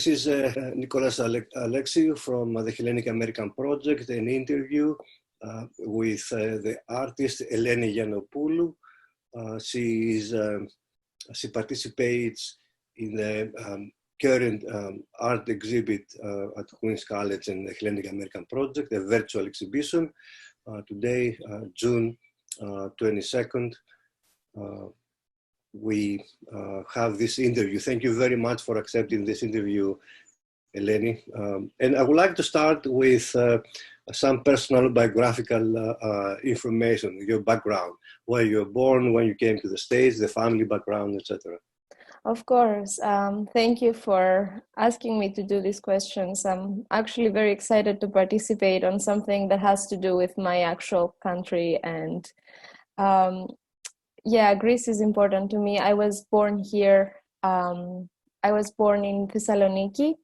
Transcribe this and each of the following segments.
This is Nicholas Alexiou from the Hellenic American Project, an interview with the artist Eleni Giannopoulou. She participates in the current art exhibit at Queen's College and the Hellenic American Project, a virtual exhibition. Today, June 22nd, we have this interview. Thank you very much for accepting this interview, Eleni. And I would like to start with some personal biographical information, your background, where you were born, when you came to the States, the family background, etc. Of course. Thank you for asking me to do these questions. I'm actually very excited to participate on something that has to do with my actual country. And yeah, Greece is important to me. I was born here. I was born in Thessaloniki.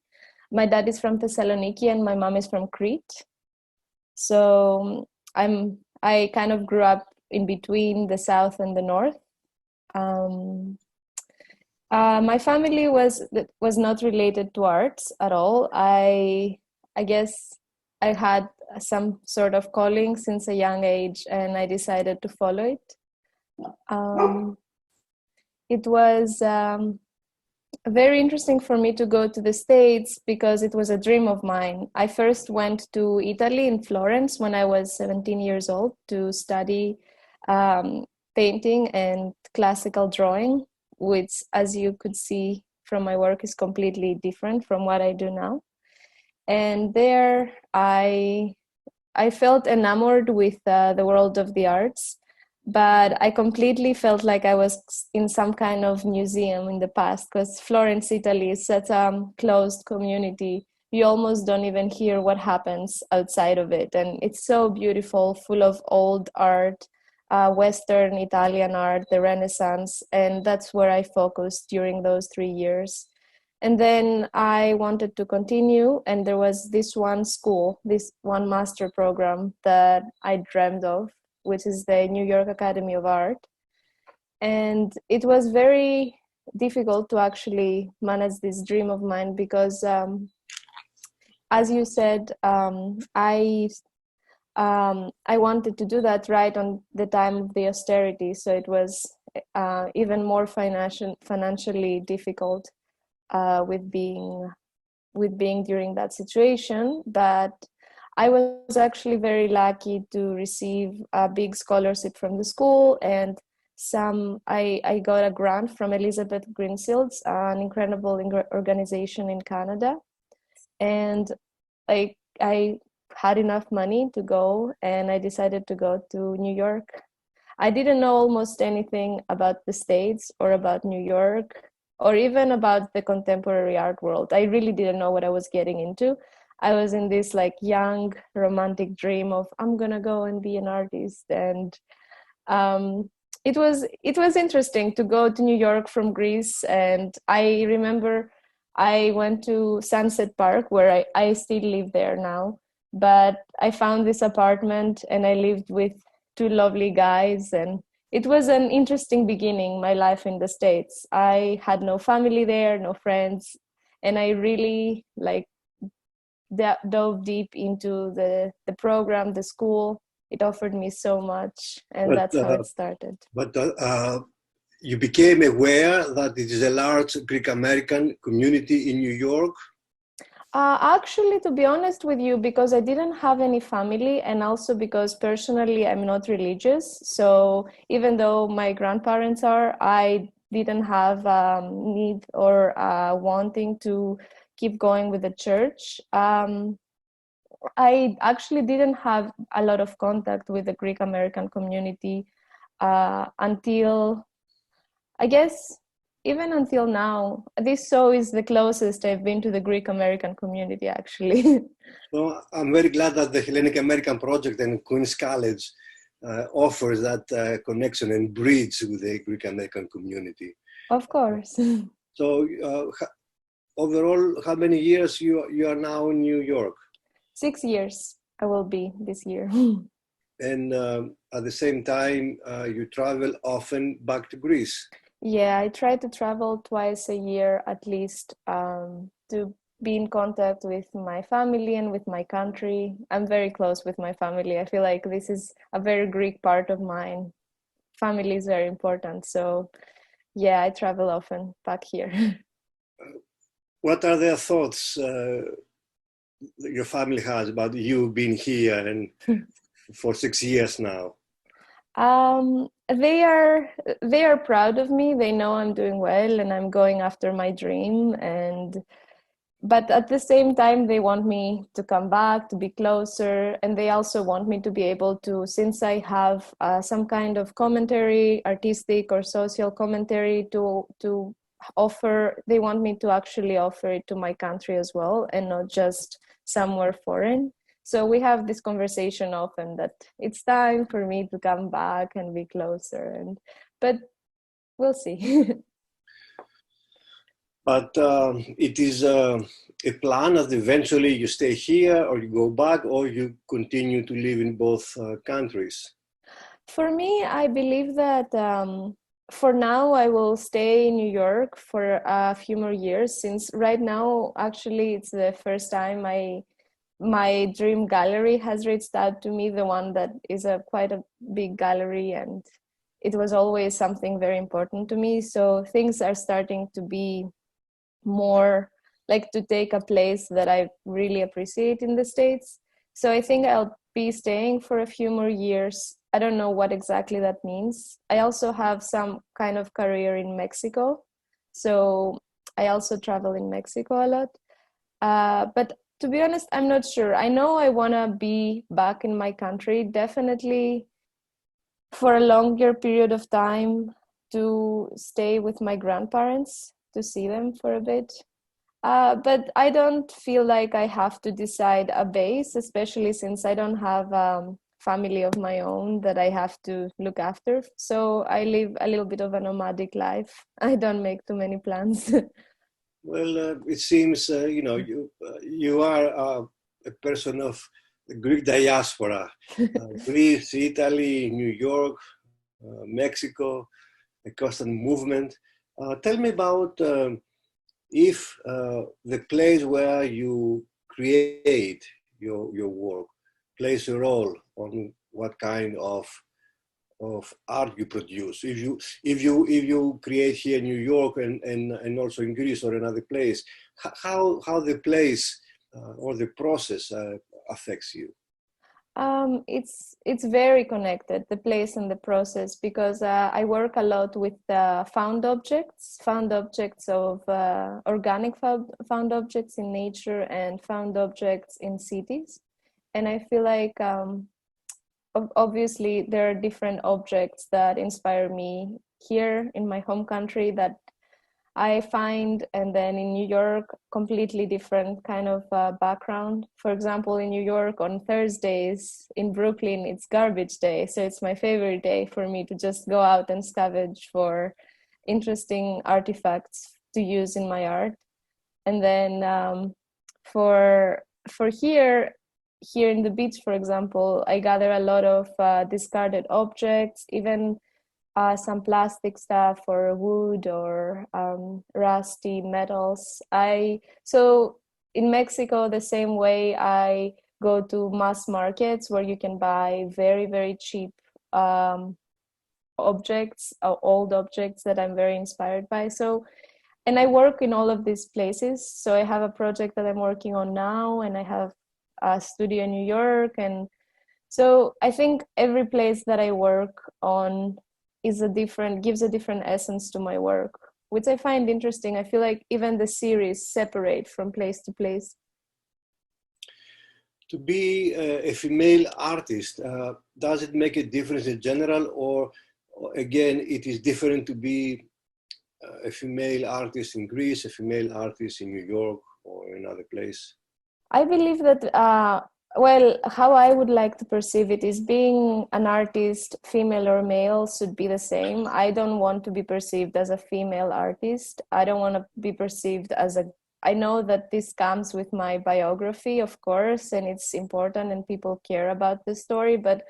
My dad is from Thessaloniki and my mom is from Crete. So I kind of grew up in between the south and the north. My family was not related to arts at all. I guess I had some sort of calling since a young age, and I decided to follow it. It was very interesting for me to go to the States because it was a dream of mine. I first went to Italy in Florence when I was 17 years old to study painting and classical drawing, which, as you could see from my work, is completely different from what I do now. And there I felt enamored with the world of the arts, but I completely felt like I was in some kind of museum in the past, because Florence, Italy is such a closed community. You almost don't even hear what happens outside of it. And it's so beautiful, full of old art, Western Italian art, the Renaissance, and that's where I focused during those 3 years. And then I wanted to continue, and there was this one school, this one master program that I dreamed of, which is the New York Academy of Art. And it was very difficult to actually manage this dream of mine because, as you said, I wanted to do that right on the time of the austerity, so it was even more financially difficult with being during that situation. But I was actually very lucky to receive a big scholarship from the school, and I got a grant from Elizabeth Greensields, an incredible organization in Canada, and I had enough money to go, and I decided to go to New York. I didn't know almost anything about the States or about New York or even about the contemporary art world. I really didn't know what I was getting into. I was in this like young romantic dream of I'm gonna go and be an artist, and it was interesting to go to New York from Greece. And I remember I went to Sunset Park, where I still live there now. But I found this apartment and I lived with two lovely guys, and it was an interesting beginning, my life in the States. I had no family there, no friends, and I really dove deep into the program, the school. It offered me so much, and that's how it started. But you became aware that it is a large Greek-American community in New York? Actually, to be honest with you, because I didn't have any family, and also because personally I'm not religious, so even though my grandparents are, I didn't have need or wanting to keep going with the church. I actually didn't have a lot of contact with the Greek American community until, I guess, even until now. This show is the closest I've been to the Greek American community, actually. So I'm very glad that the Hellenic American Project and Queen's College offers that connection and bridge with the Greek American community. Of course. So overall, how many years you are now in New York? 6 years I will be this year. And at the same time, you travel often back to Greece. Yeah, I try to travel twice a year at least to be in contact with my family and with my country. I'm very close with my family. I feel like this is a very Greek part of mine. Family is very important. So yeah, I travel often back here. What are their thoughts your family has about you being here and for 6 years now? They are proud of me. They know I'm doing well and I'm going after my dream, and but at the same time they want me to come back, to be closer, and they also want me to be able to, since I have some kind of commentary, artistic or social commentary to offer, they want me to actually offer it to my country as well and not just somewhere foreign. So we have this conversation often that it's time for me to come back and be closer, and but we'll see. But it is a plan that eventually you stay here or you go back or you continue to live in both countries. For me, I believe that for now I will stay in New York for a few more years, since right now actually it's the first time my dream gallery has reached out to me, the one that is a quite a big gallery, and it was always something very important to me. So things are starting to be more like to take a place that I really appreciate in the States. So I think I'll be staying for a few more years. I don't know what exactly that means. I also have some kind of career in Mexico. So I also travel in Mexico a lot. But to be honest, I'm not sure. I know I want to be back in my country, definitely for a longer period of time, to stay with my grandparents, to see them for a bit. But I don't feel like I have to decide a base, especially since I don't have family of my own that I have to look after. So I live a little bit of a nomadic life. I don't make too many plans. Well, it seems you are a person of the Greek diaspora, Greece, Italy, New York, Mexico, a constant movement. Tell me about if the place where you create your work plays a role on what kind of art you produce. If you create here in New York and also in Greece or another place, how the place or the process affects you? It's very connected, the place and the process, because I work a lot with found objects of organic found objects in nature and found objects in cities. And I feel like obviously there are different objects that inspire me here in my home country that I find, and then in New York, completely different kind of background. For example, in New York on Thursdays, in Brooklyn, it's garbage day. So it's my favorite day for me to just go out and scavenge for interesting artifacts to use in my art. And then for here in the beach, for example, I gather a lot of discarded objects, even some plastic stuff or wood or rusty metals. So in Mexico, the same way, I go to mass markets where you can buy very, very cheap objects, old objects that I'm very inspired by. So, and I work in all of these places. So I have a project that I'm working on now, and I have a studio in New York. And so I think every place that I work on gives a different essence to my work, which I find interesting. I feel like even the series separate from place to place. To be a female artist, does it make a difference in general, or again, it is different to be a female artist in Greece, a female artist in New York or another place? I believe that, well, how I would like to perceive it is being an artist, female or male, should be the same. I don't want to be perceived as a female artist. I don't want to be perceived as I know that this comes with my biography, of course, and it's important and people care about the story, but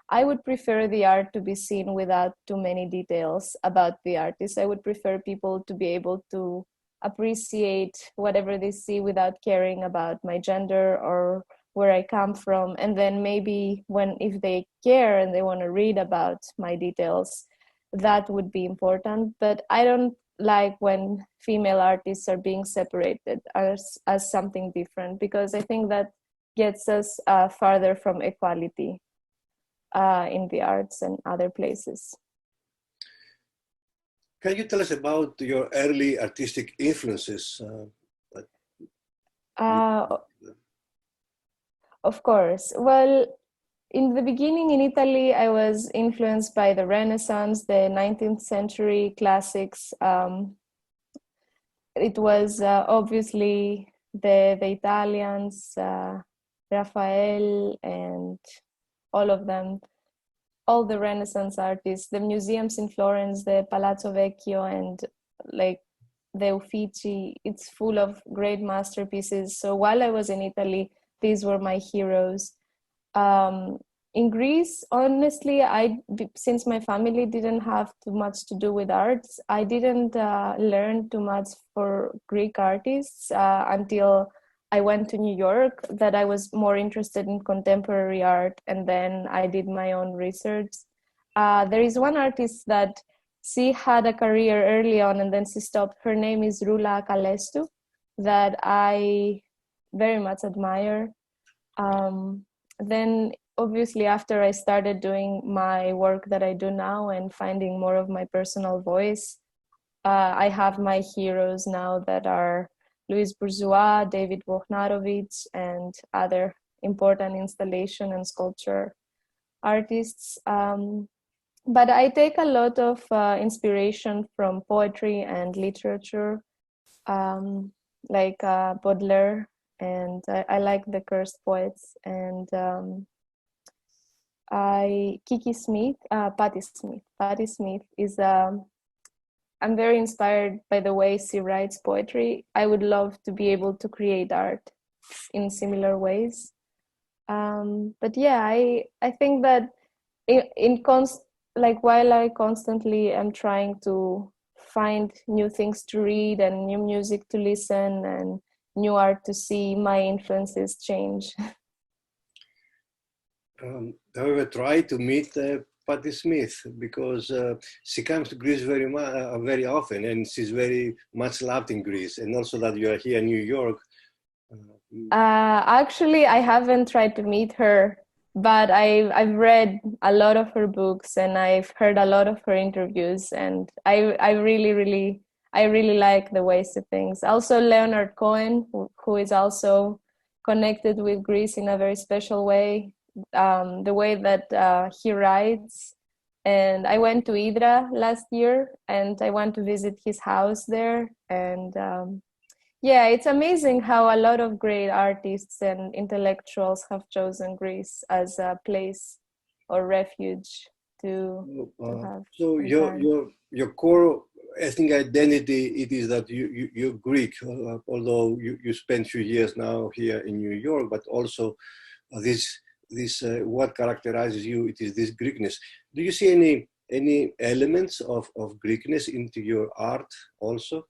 I would prefer the art to be seen without too many details about the artist. I would prefer people to be able to appreciate whatever they see without caring about my gender or where I come from. And then maybe if they care and they want to read about my details, that would be important. But I don't like when female artists are being separated as something different, because I think that gets us farther from equality in the arts and other places. Can you tell us about your early artistic influences? Of course. Well, in the beginning in Italy, I was influenced by the Renaissance, the 19th century classics. It was obviously the Italians, Raphael, and all of them, all the Renaissance artists, the museums in Florence, the Palazzo Vecchio, and like the Uffizi. It's full of great masterpieces. So while I was in Italy, these were my heroes. In Greece, honestly, since my family didn't have too much to do with arts, I didn't learn too much for Greek artists until I went to New York, that I was more interested in contemporary art, and then I did my own research. There is one artist that she had a career early on and then she stopped. Her name is Rula Kalestu, that I very much admire. Then obviously after I started doing my work that I do now and finding more of my personal voice, I have my heroes now that are Louis Bourgeois, David Bochnarovich, and other important installation and sculpture artists. But I take a lot of inspiration from poetry and literature, like Baudelaire, and I like the cursed poets, and Patti Smith is I'm very inspired by the way she writes poetry. I would love to be able to create art in similar ways. But yeah, I think that while I constantly am trying to find new things to read and new music to listen and new art to see, my influences change. However, try to meet Patti Smith, because she comes to Greece very often, and she's very much loved in Greece. And also that you are here in New York. Actually, I haven't tried to meet her, but I've read a lot of her books and I've heard a lot of her interviews, and I really like the way she thinks. Also, Leonard Cohen, who is also connected with Greece in a very special way. The way that he writes, and I went to Hydra last year and I went to visit his house there, and yeah, it's amazing how a lot of great artists and intellectuals have chosen Greece as a place or refuge to have. So your core ethnic identity, it is that you're Greek, although you spent a few years now here in New York, but also this what characterizes you, it is this Greekness. Do you see any elements of Greekness into your art also?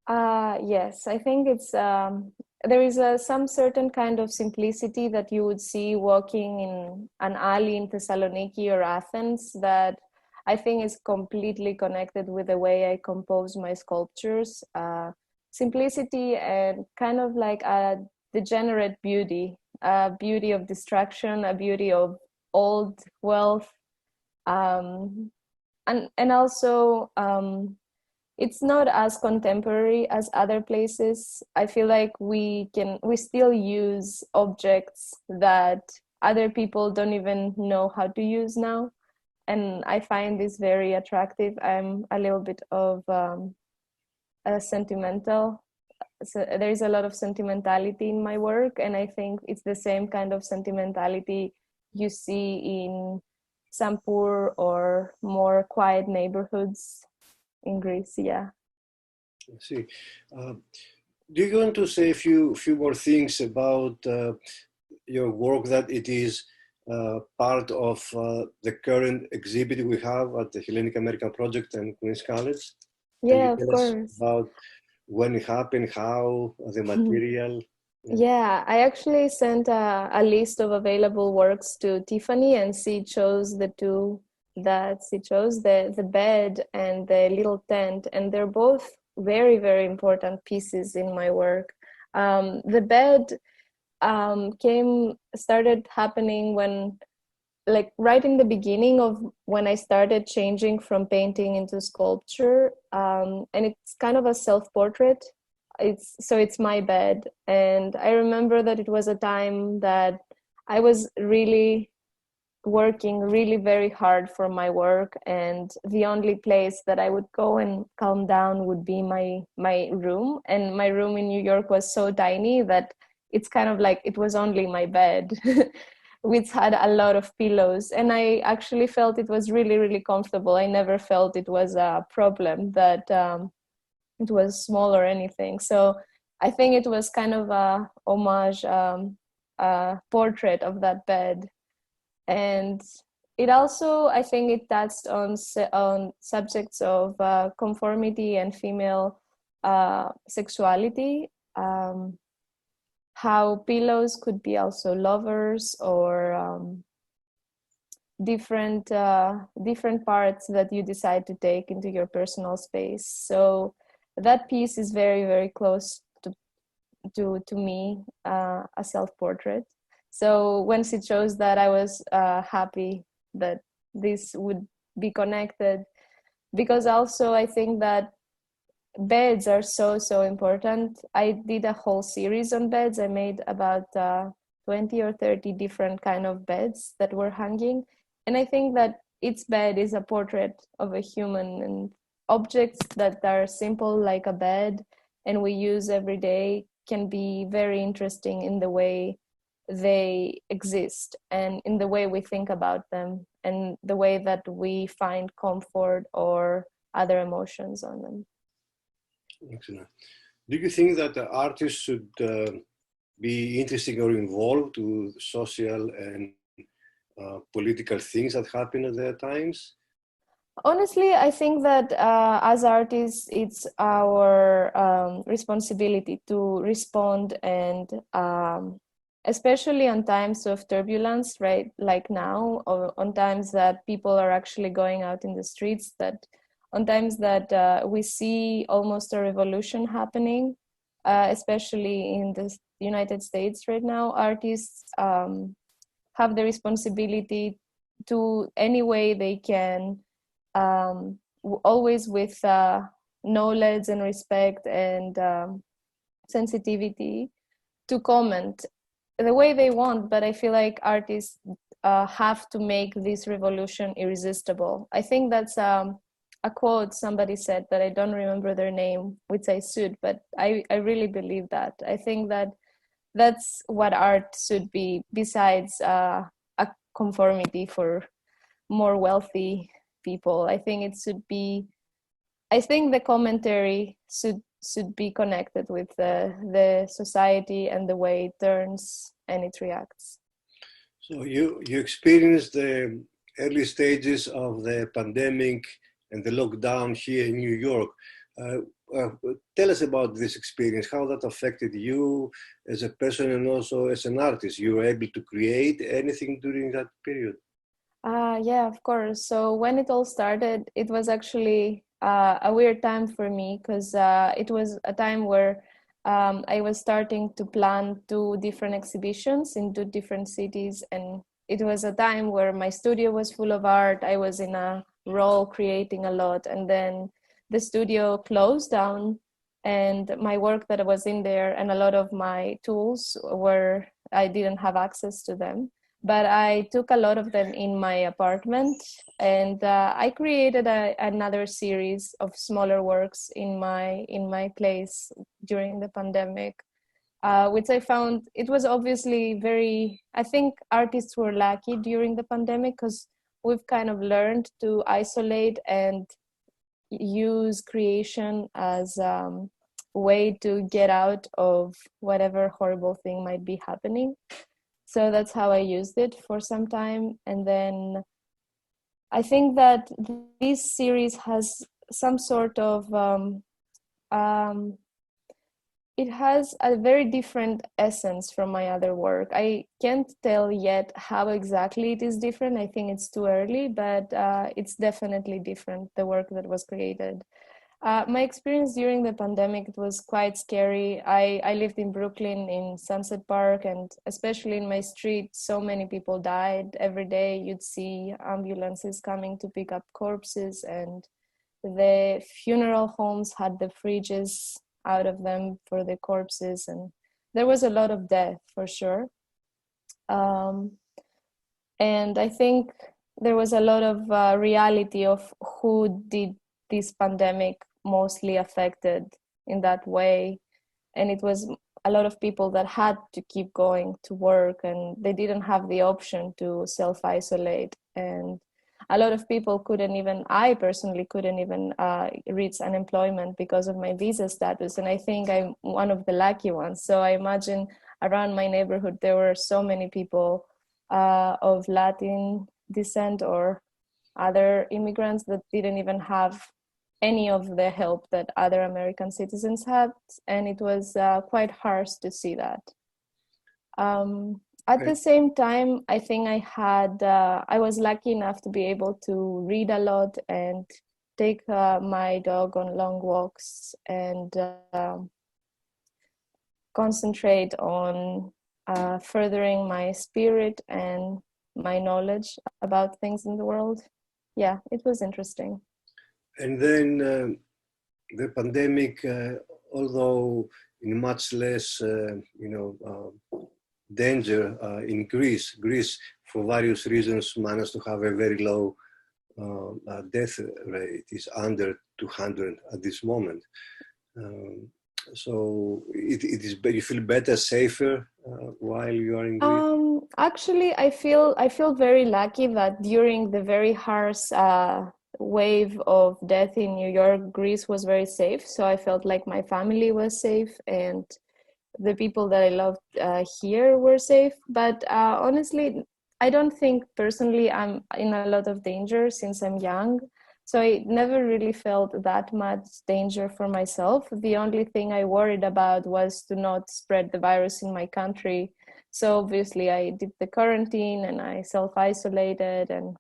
Yes, I think it's there is some certain kind of simplicity that you would see walking in an alley in Thessaloniki or Athens that I think is completely connected with the way I compose my sculptures. Simplicity and kind of like a degenerate beauty. A beauty of distraction, a beauty of old wealth, and also it's not as contemporary as other places. I feel like we still use objects that other people don't even know how to use now, and I find this very attractive. I'm a little bit of sentimental. So there's a lot of sentimentality in my work, and I think it's the same kind of sentimentality you see in some poor or more quiet neighborhoods in Greece. Yeah. I see. Do you want to say a few more things about your work, that it is part of the current exhibit we have at the Hellenic American Project and Queen's College? Yeah, of course. About when it happened, how, the material? Yeah, I actually sent a list of available works to Tiffany, and she chose the two that she chose, the bed and the little tent, and they're both very, very important pieces in my work. The bed started happening when, like, right in the beginning of when I started changing from painting into sculpture, and it's kind of a self-portrait. It's my bed, and I remember that it was a time that I was really working really very hard for my work, and the only place that I would go and calm down would be my room. And my room in New York was so tiny that it's kind of like it was only my bed which had a lot of pillows, and I actually felt it was really, really comfortable. I never felt it was a problem that it was small or anything. So I think it was kind of a homage, a portrait of that bed. And it also, I think it touched on subjects of conformity and female sexuality, how pillows could be also lovers, or different parts that you decide to take into your personal space. So that piece is very, very close to me, a self-portrait. So when she chose that, I was happy that this would be connected, because also I think that beds are so important. I did a whole series on beds. I made about 20 or 30 different kind of beds that were hanging, and I think that each bed is a portrait of a human, and objects that are simple like a bed and we use every day can be very interesting in the way they exist and in the way we think about them and the way that we find comfort or other emotions on them. Excellent. Do you think that the artists should be interesting or involved with social and political things that happen at their times? Honestly, I think that as artists, it's our responsibility to respond, and especially on times of turbulence, right? Like now, or on times that people are actually going out in the streets, that on times that we see almost a revolution happening, especially in the United States right now, artists have the responsibility to any way they can, always with knowledge and respect and sensitivity, to comment the way they want. But I feel like artists have to make this revolution irresistible. I think that's a quote somebody said that I don't remember their name, which I should, but I really believe that. I think that that's what art should be, besides a conformity for more wealthy people. I think it should be, I think the commentary should be connected with the society and the way it turns and it reacts. So you experienced the early stages of the pandemic and the lockdown here in New York. Tell us about this experience, how that affected you as a person and also as an artist. You were able to create anything during that period? Yeah, of course. So when it all started, it was actually a weird time for me, because it was a time where I was starting to plan 2 different exhibitions in 2 different cities. And it was a time where my studio was full of art. I was in a role creating a lot. And then the studio closed down, and my work that was in there and a lot of my tools I didn't have access to them. But I took a lot of them in my apartment, and I created another series of smaller works in my place during the pandemic, which I found it was obviously very, I think artists were lucky during the pandemic, because we've kind of learned to isolate and use creation as a way to get out of whatever horrible thing might be happening. So that's how I used it for some time. And then I think that this series has some sort of it has a very different essence from my other work. I can't tell yet how exactly it is different. I think it's too early, but it's definitely different, the work that was created. My experience during the pandemic, it was quite scary. I lived in Brooklyn in Sunset Park, and especially in my street, so many people died. Every day you'd see ambulances coming to pick up corpses, and the funeral homes had the fridges out of them for the corpses, and there was a lot of death for sure. And I think there was a lot of reality of who did this pandemic mostly affected in that way. And it was a lot of people that had to keep going to work, and they didn't have the option to self-isolate. And a lot of people couldn't even, I personally couldn't even reach unemployment because of my visa status. And I think I'm one of the lucky ones. So I imagine around my neighborhood, there were so many people of Latin descent or other immigrants that didn't even have any of the help that other American citizens had. And it was quite harsh to see that. At the same time, I think I was lucky enough to be able to read a lot and take my dog on long walks and concentrate on furthering my spirit and my knowledge about things in the world. Yeah, it was interesting. And then the pandemic, although in much less, danger in Greece. Greece, for various reasons, managed to have a very low death rate. It's under 200 at this moment. So it is. You feel better, safer while you are in Greece. Actually, I feel very lucky that during the very harsh wave of death in New York, Greece was very safe. So I felt like my family was safe and the people that I loved here were safe. But honestly, I don't think personally I'm in a lot of danger since I'm young. So I never really felt that much danger for myself. The only thing I worried about was to not spread the virus in my country. So obviously I did the quarantine and I self-isolated, and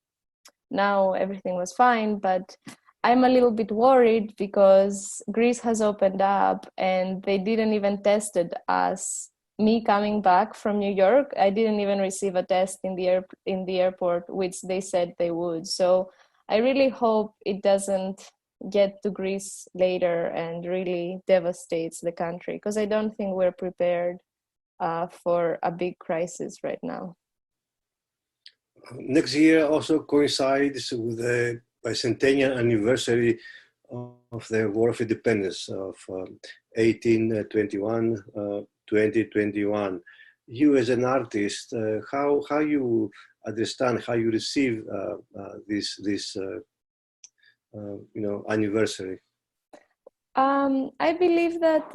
now everything was fine. But I'm a little bit worried because Greece has opened up and they didn't even tested us. Me coming back from New York, I didn't even receive a test in the airport, which they said they would. So I really hope it doesn't get to Greece later and really devastates the country, because I don't think we're prepared for a big crisis right now. Next year also coincides with the bicentennial anniversary of the War of Independence of 1821, 2021. You as an artist, how you understand, how you receive this anniversary? I believe that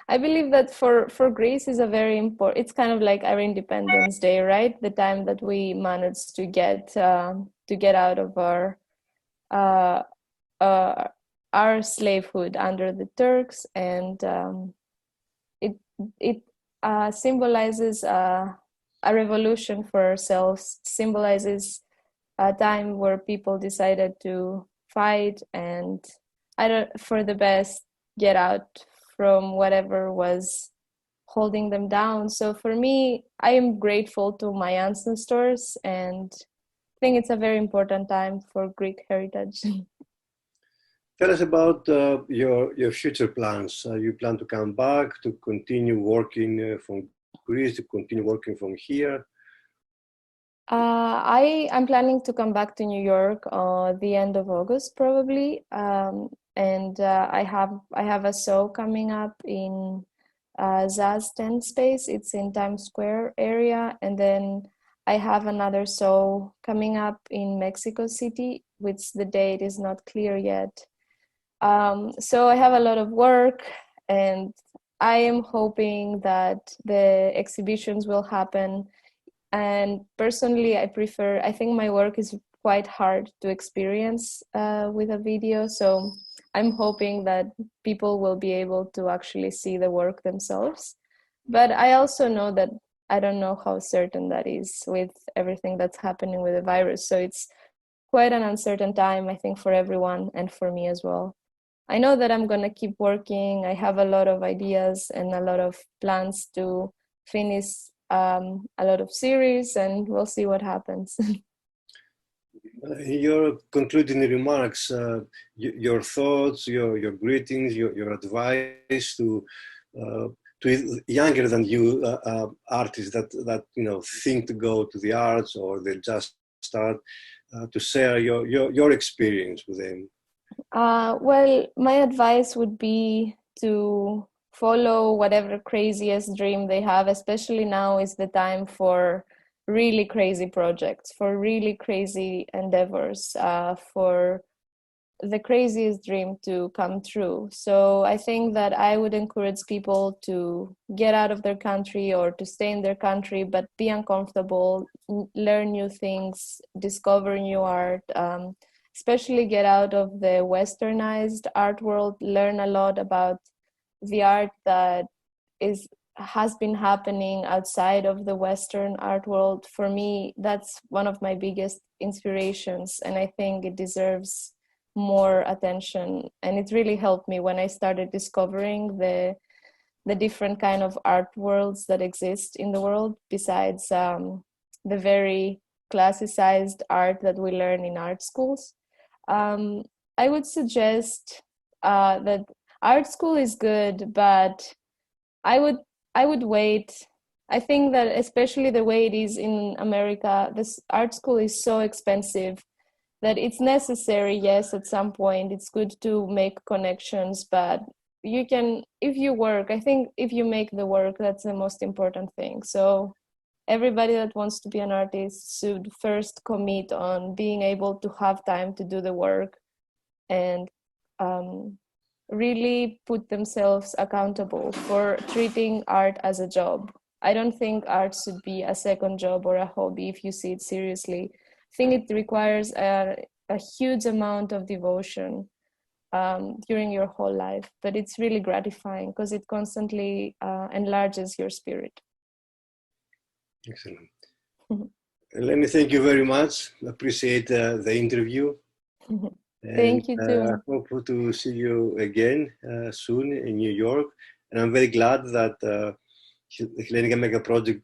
I believe that for Greece is a very important. It's kind of like our Independence Day, right? The time that we managed to get out of our slavehood under the Turks, and it symbolizes a revolution for ourselves. Symbolizes a time where people decided to fight and for the best, get out from whatever was holding them down. So for me, I am grateful to my ancestors, and I think it's a very important time for Greek heritage. Tell us about your future plans. You plan to come back, to continue working from Greece, to continue working from here? I'm planning to come back to New York the end of August probably, and I have a show coming up in Zaz 10 Space. It's in Times Square area, and then I have another show coming up in Mexico City, which the date is not clear yet. So I have a lot of work, and I am hoping that the exhibitions will happen. And personally, I think my work is quite hard to experience with a video. So I'm hoping that people will be able to actually see the work themselves. But I also know that I don't know how certain that is with everything that's happening with the virus. So it's quite an uncertain time, I think, for everyone and for me as well. I know that I'm going to keep working. I have a lot of ideas and a lot of plans to finish a lot of series, and we'll see what happens. In your concluding remarks, your thoughts, your greetings, your advice to younger than you artists that think to go to the arts or they just start to share your experience with them. Well, my advice would be to follow whatever craziest dream they have, especially now is the time for really crazy projects, for really crazy endeavors, for the craziest dream to come true. So I think that I would encourage people to get out of their country or to stay in their country, but be uncomfortable, learn new things, discover new art, especially get out of the westernized art world, learn a lot about the art that has been happening outside of the Western art world. For me, that's one of my biggest inspirations, and I think it deserves more attention. And it really helped me when I started discovering the different kind of art worlds that exist in the world, besides the very classicized art that we learn in art schools. I would suggest that art school is good, but I would wait. I think that especially the way it is in America, this art school is so expensive that it's necessary, yes, at some point. It's good to make connections, but you can, if you work, I think if you make the work, that's the most important thing. So everybody that wants to be an artist should first commit on being able to have time to do the work and really put themselves accountable for treating art as a job. I don't think art should be a second job or a hobby if you see it seriously. I think it requires a huge amount of devotion during your whole life, but it's really gratifying because it constantly enlarges your spirit. Excellent. Eleni, thank you very much. Appreciate the interview. Thank you too. I hope to see you again soon in New York. And I'm very glad that the Hellenic Mega Project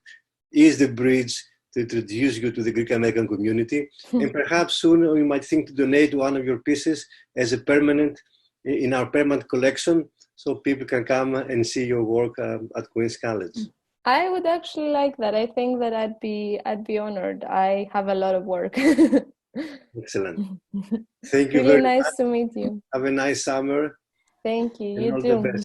is the bridge to introduce you to the Greek American community. And perhaps soon you might think to donate one of your pieces as a permanent, in our permanent collection, so people can come and see your work at Queen's College. I would actually like that. I think that I'd be honored. I have a lot of work. Excellent. Thank you really very nice much. to meet you. Have a nice summer. Thank you. And You all too. the best.